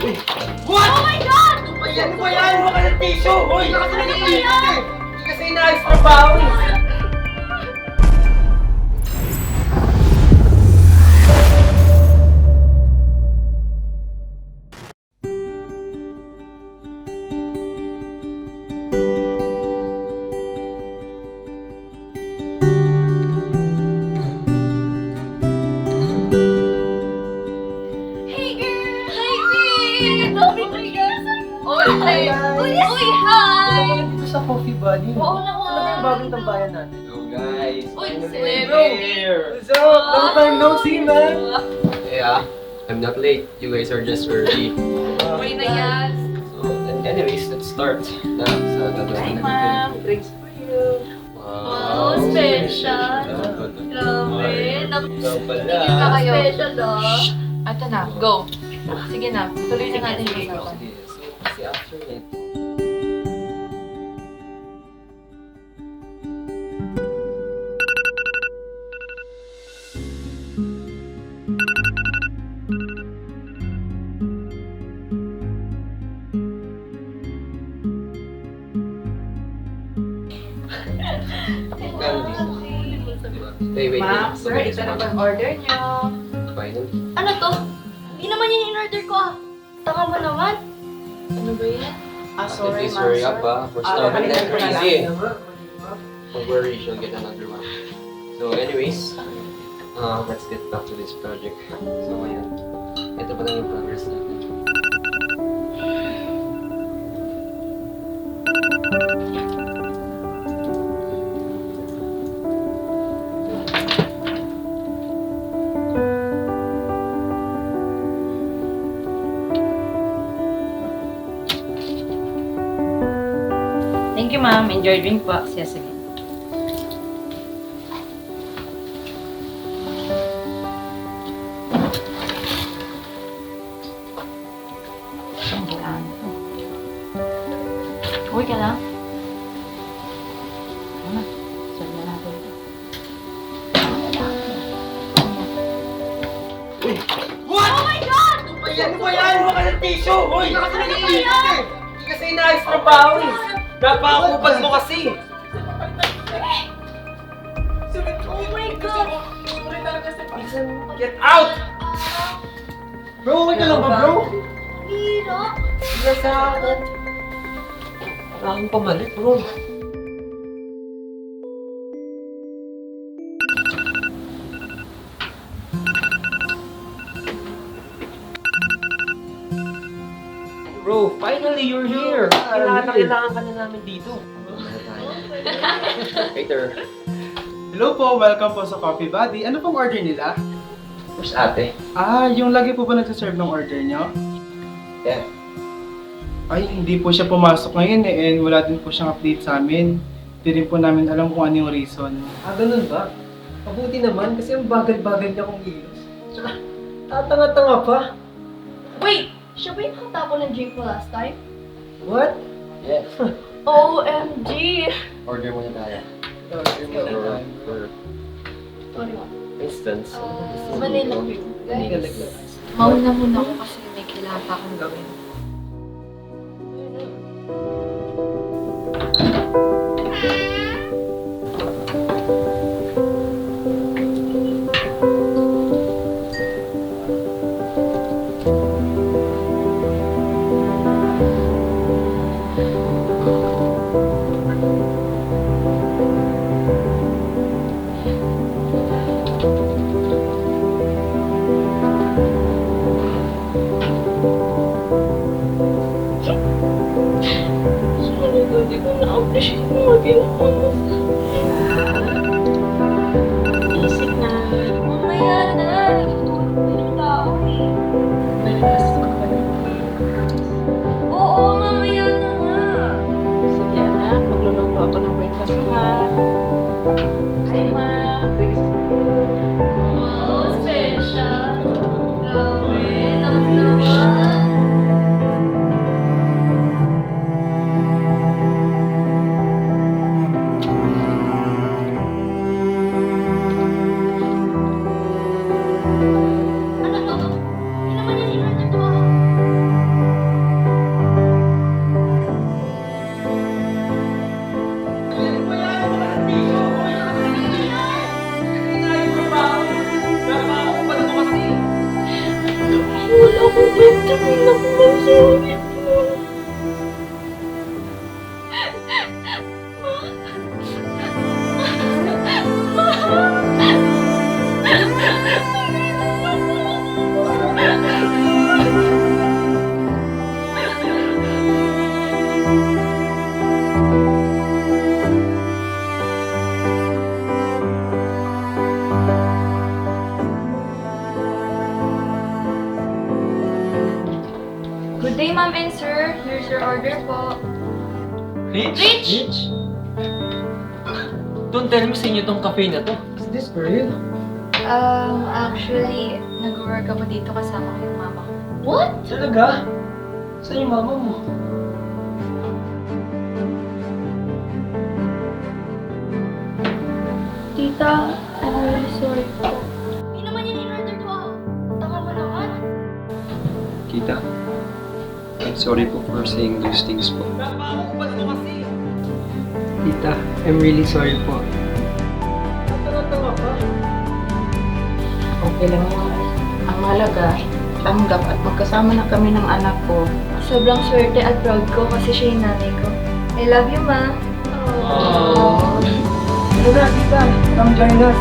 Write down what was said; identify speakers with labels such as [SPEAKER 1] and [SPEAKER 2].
[SPEAKER 1] What?
[SPEAKER 2] Oh my God!
[SPEAKER 1] Ano ba yan? Huwag ka ng tissue! Uy! Kasi nag-iinit eh! Hindi kasi inaayos trabaho eh!
[SPEAKER 2] Hey girl! Hi, babe! Dami ko yan! Uy, hi!
[SPEAKER 1] Dito sa Coffee Buddy.
[SPEAKER 2] Oo
[SPEAKER 1] Ano ba
[SPEAKER 2] naman.
[SPEAKER 1] yung bagong tambayan natin? Hello guys!
[SPEAKER 2] Uy,
[SPEAKER 1] Finally,
[SPEAKER 2] Seb.
[SPEAKER 1] bro! What's up? Long time no see, man!
[SPEAKER 3] Yeah, I'm not late. You guys are just early.
[SPEAKER 2] Uy na yan.
[SPEAKER 3] So, anyways, let's start. Na, sa gagawin
[SPEAKER 2] Hi, ma'am.
[SPEAKER 1] Drinks for you!
[SPEAKER 2] Wow, special. Grabe.
[SPEAKER 3] Ikaw pala.
[SPEAKER 2] Tingin ka kayo. Special,
[SPEAKER 4] Ito na, go. Sige na, tuloy na natin
[SPEAKER 3] Sige,
[SPEAKER 4] yung usapan.
[SPEAKER 3] sige. So, kasi after that, wait.
[SPEAKER 4] Ma'am, sir, ito na ba ang order niyo?
[SPEAKER 3] Final.
[SPEAKER 2] Ano to? Hindi naman yun in-order ko ah. Tanga mo naman.
[SPEAKER 4] Ano ba yan?
[SPEAKER 3] Please hurry up, We're starting
[SPEAKER 4] balikan
[SPEAKER 3] like
[SPEAKER 4] ko na lang.
[SPEAKER 3] crazy. Don't worry, she'll get another one. So, anyways, let's get back to this project. So, ayan. Ito pa lang yung progress natin.
[SPEAKER 4] Thank you, ma'am. Enjoy drink po. Yes, again. Uy ka lang. Saan na natin ito?
[SPEAKER 1] What?
[SPEAKER 2] Oh my God!
[SPEAKER 1] Ano ba yan? Huwag ka ng tissue! Uy! Kasi nag-iinit eh! Hindi kasi inaayos trabaho eh! Napakakupal mo kasi!
[SPEAKER 2] Oh my God!
[SPEAKER 1] Get out! Bro, okay ka lang ba, bro?
[SPEAKER 2] Hirap.
[SPEAKER 1] Hindi sa akin. Wala akong pamalit, bro. Bro, finally you're here! Kailangan ka na namin dito.
[SPEAKER 3] Waiter,
[SPEAKER 5] Hello po, welcome po sa Coffee Buddy. Ano pong order nila?
[SPEAKER 3] where's ate?
[SPEAKER 5] Yung lagi po ba nagsaserve ng order nyo?
[SPEAKER 3] Yeah.
[SPEAKER 5] Ay, hindi po siya pumasok ngayon and wala din po siyang update sa amin. Hindi rin po namin alam kung ano yung reason.
[SPEAKER 1] Ganun ba? Mabuti naman kasi ang bagal-bagal niya kung ilos. Tsaka, tatanga-tanga pa.
[SPEAKER 2] Wait! Siya ba yung nakatapon ng drink mo last time?
[SPEAKER 1] What?
[SPEAKER 3] Yeah.
[SPEAKER 2] OMG!
[SPEAKER 3] Order muna tayo. For
[SPEAKER 2] Sorry, what?
[SPEAKER 3] instance,
[SPEAKER 2] Manila cream.
[SPEAKER 1] Hindi ka
[SPEAKER 2] Guys.
[SPEAKER 1] naglakas.
[SPEAKER 4] Mauna muna ako kasi may kailangan pa akong gawin.
[SPEAKER 2] Hindi ko na-appreciate yung mga ginawa mo.
[SPEAKER 4] Isip na.
[SPEAKER 2] Mamaya na. Natutulog na yung tao eh.
[SPEAKER 4] Malakas ka ba na?
[SPEAKER 2] Oo, mamaya na nga.
[SPEAKER 4] Sige anak, magluluto ako ng breakfast mo ha. Hi, ma'am.
[SPEAKER 2] Wow, special. Grabe, tapos naman. Tanong lang po, sorry po.
[SPEAKER 6] Good day, ma'am and sir. Here's your order po.
[SPEAKER 1] Rich? Don't tell me sa inyo tong cafe na to.
[SPEAKER 5] Is this for real?
[SPEAKER 6] Actually, nag-work ako dito kasama ko yung mama ko.
[SPEAKER 2] What?
[SPEAKER 1] Talaga? Saan yung mama mo?
[SPEAKER 6] Tita, I'm really sorry po.
[SPEAKER 2] Hindi naman yan in-order ko ah. Tanga mo naman.
[SPEAKER 3] Kita, I'm sorry po for saying those things po.
[SPEAKER 1] Napakakupal mo kasi.
[SPEAKER 5] Tita, I'm really sorry po.
[SPEAKER 1] Tanga-tanga ka.
[SPEAKER 4] Okay lang yun. Ang mahalaga, tanggap at magkasama na kami ng anak ko.
[SPEAKER 6] Sobrang swerte at proud ko kasi siya yung nanay ko. I love you, ma.
[SPEAKER 1] Aww.
[SPEAKER 5] Ano na, tita? Come join us.